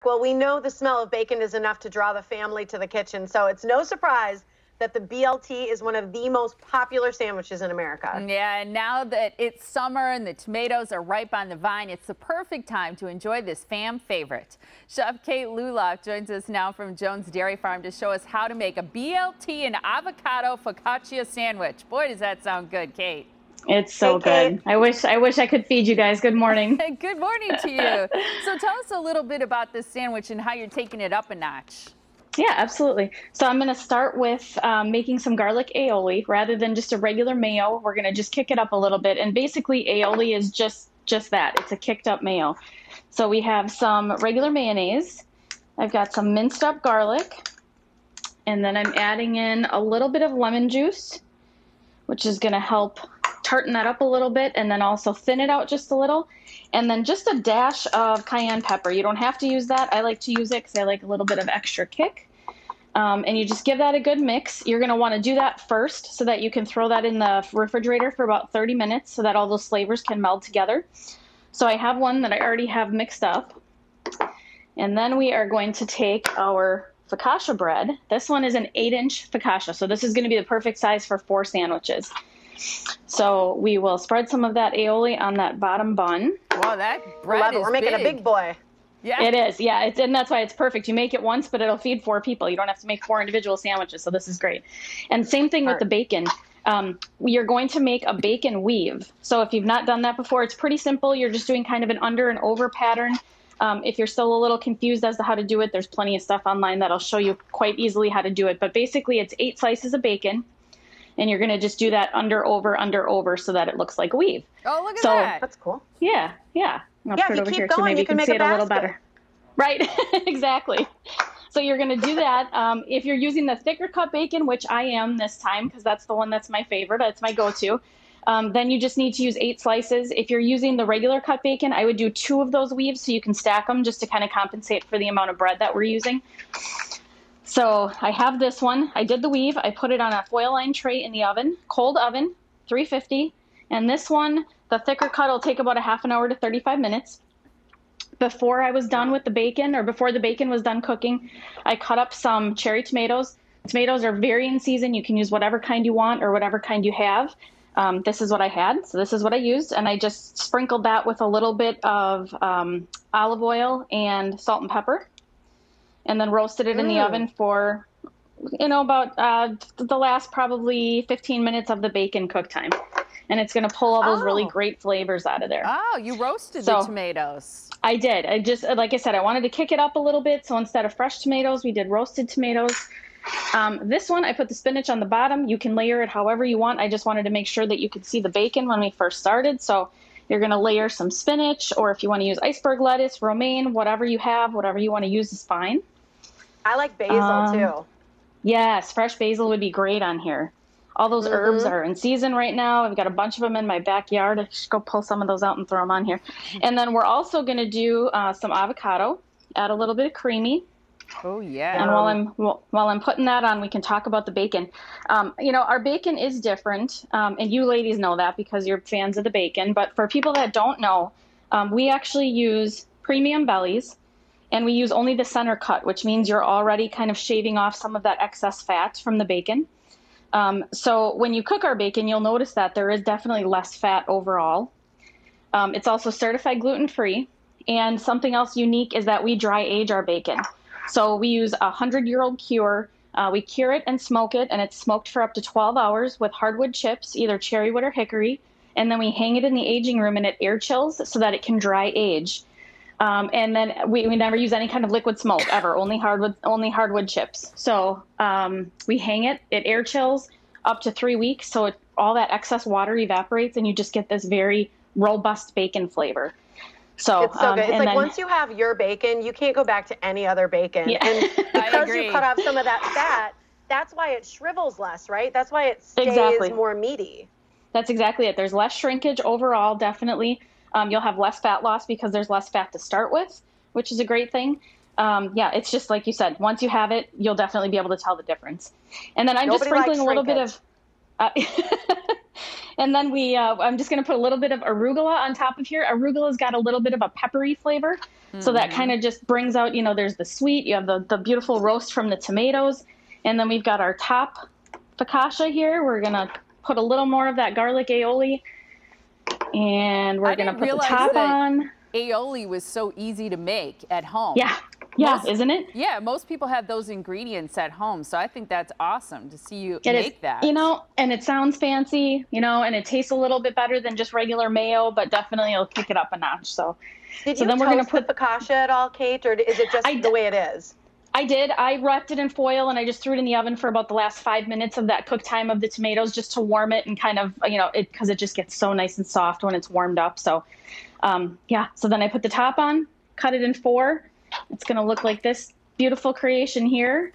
Well, we know the smell of bacon is enough to draw the family to the kitchen, so it's no surprise that the BLT is one of the most popular sandwiches in America. Yeah, and now that it's summer and the tomatoes are ripe on the vine, it's the perfect time to enjoy this fam favorite. Chef Kate Lulloff joins us now from Jones Dairy Farm to show us how to make a BLT and avocado focaccia sandwich. Boy, does that sound good, Kate. It's so good. I wish I could feed you guys. Good morning. Good morning to you. So tell us a little bit about this sandwich and how you're taking it up a notch. Yeah, absolutely. So I'm going to start with making some garlic aioli. Rather than just a regular mayo, we're going to just kick it up a little bit. And basically aioli is just that. It's a kicked up mayo. So we have some regular mayonnaise. I've got some minced up garlic. And then I'm adding in a little bit of lemon juice, which is going to help tarten that up a little bit and then also thin it out just a little. And then just a dash of cayenne pepper. You don't have to use that. I like to use it because I like a little bit of extra kick. And you just give that a good mix. You're going to want to do that first so that you can throw that in the refrigerator for about 30 minutes so that all those flavors can meld together. So I have one that I already have mixed up. And then we are going to take our focaccia bread. This one is an 8-inch focaccia. So this is going to be the perfect size for 4 sandwiches. So we will spread some of that aioli on that bottom bun. Wow, that bread is We're making big. a big boy. Yeah. It is. Yeah, and that's why it's perfect. You make it once, but it'll feed 4 people. You don't have to make 4 individual sandwiches. So this is great. And same thing with the bacon. You're going to make a bacon weave. So if you've not done that before, it's pretty simple. You're just doing kind of an under and over pattern. If you're still a little confused as to how to do it, there's plenty of stuff online that'll show you quite easily how to do it. But basically, it's 8 slices of bacon. And you're going to just do that under, over, so that it looks like a weave. Oh, look at that. That's cool. Yeah. I'll put it over here too. Maybe you can see it a little better. Right, exactly. So you're going to do that. If you're using the thicker cut bacon, which I am this time, because that's the one that's my favorite, it's my go-to, then you just need to use 8 slices. If you're using the regular cut bacon, I would do 2 of those weaves so you can stack them just to kind of compensate for the amount of bread that we're using. So I have this one. I did the weave. I put it on a foil-lined tray in the oven, cold oven, 350. And this one, the thicker cut, will take about a half an hour to 35 minutes. Before I was done with the bacon, or before the bacon was done cooking, I cut up some cherry tomatoes. Tomatoes are very in season. You can use whatever kind you want or whatever kind you have. This is what I had, so this is what I used. And I just sprinkled that with a little bit of olive oil and salt and pepper. And then roasted it in the oven for, about the last probably 15 minutes of the bacon cook time. And it's going to pull all those really great flavors out of there. Oh, you roasted the tomatoes. I did. I just, like I said, I wanted to kick it up a little bit. So instead of fresh tomatoes, we did roasted tomatoes. This one, I put the spinach on the bottom. You can layer it however you want. I just wanted to make sure that you could see the bacon when we first started. So you're going to layer some spinach, or if you want to use iceberg lettuce, romaine, whatever you have, whatever you want to use is fine. I like basil too. Yes, fresh basil would be great on here. All those herbs are in season right now. I've got a bunch of them in my backyard. I should go pull some of those out and throw them on here. And then we're also going to do some avocado, add a little bit of creamy. Oh, yeah. And while I'm putting that on, we can talk about the bacon. Our bacon is different, and you ladies know that because you're fans of the bacon. But for people that don't know, we actually use premium bellies. And we use only the center cut, which means you're already kind of shaving off some of that excess fat from the bacon. So when you cook our bacon, you'll notice that there is definitely less fat overall. It's also certified gluten-free. And something else unique is that we dry age our bacon. So we use a 100-year-old cure. We cure it and smoke it, and it's smoked for up to 12 hours with hardwood chips, either cherry wood or hickory. And then we hang it in the aging room and it air chills so that it can dry age. And then we never use any kind of liquid smoke ever, only hardwood chips. So we hang it, it air chills up to 3 weeks. So all that excess water evaporates and you just get this very robust bacon flavor. So it's so good. It's like once you have your bacon, you can't go back to any other bacon. Yeah. And because you cut off some of that fat, that's why it shrivels less, right? That's why it stays more meaty. That's exactly it. There's less shrinkage overall, definitely. You'll have less fat loss because there's less fat to start with, which is a great thing. It's just like you said, once you have it, you'll definitely be able to tell the difference. And then I'm just sprinkling a little bit of And then I'm just going to put a little bit of arugula on top of here. Arugula's got a little bit of a peppery flavor. So that kind of just brings out, there's the sweet, you have the beautiful roast from the tomatoes. And then we've got our top focaccia here. We're going to put a little more of that garlic aioli. And we're going to put the top on. Aioli was so easy to make at home. Yeah, isn't it? Yeah, most people have those ingredients at home. So I think that's awesome to see you make that. And it sounds fancy, and it tastes a little bit better than just regular mayo, but definitely it'll kick it up a notch. So Did you toast the focaccia at all, Kate, or is it just the way it is? I did. I wrapped it in foil and I just threw it in the oven for about the last 5 minutes of that cook time of the tomatoes just to warm it and kind of, because it just gets so nice and soft when it's warmed up. So, so then I put the top on, cut it in 4. It's going to look like this beautiful creation here.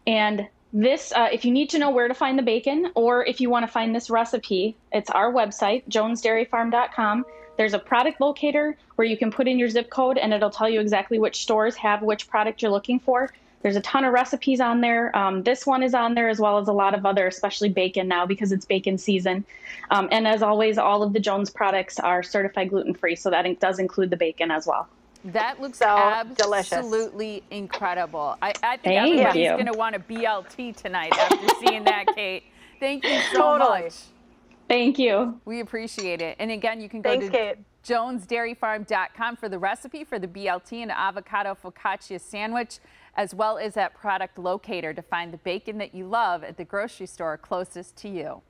And this, if you need to know where to find the bacon, or if you want to find this recipe, it's our website, jonesdairyfarm.com. There's a product locator where you can put in your zip code and it'll tell you exactly which stores have which product you're looking for. There's a ton of recipes on there. This one is on there, as well as a lot of other, especially bacon now because it's bacon season. And as always, all of the Jones products are certified gluten-free, so that does include the bacon as well. That looks so absolutely incredible. I think everybody's going to want a BLT tonight after seeing that, Kate. Thank you so much. Thank you. We appreciate it. And again, you can go to jonesdairyfarm.com for the recipe for the BLT and avocado focaccia sandwich, as well as that product locator to find the bacon that you love at the grocery store closest to you.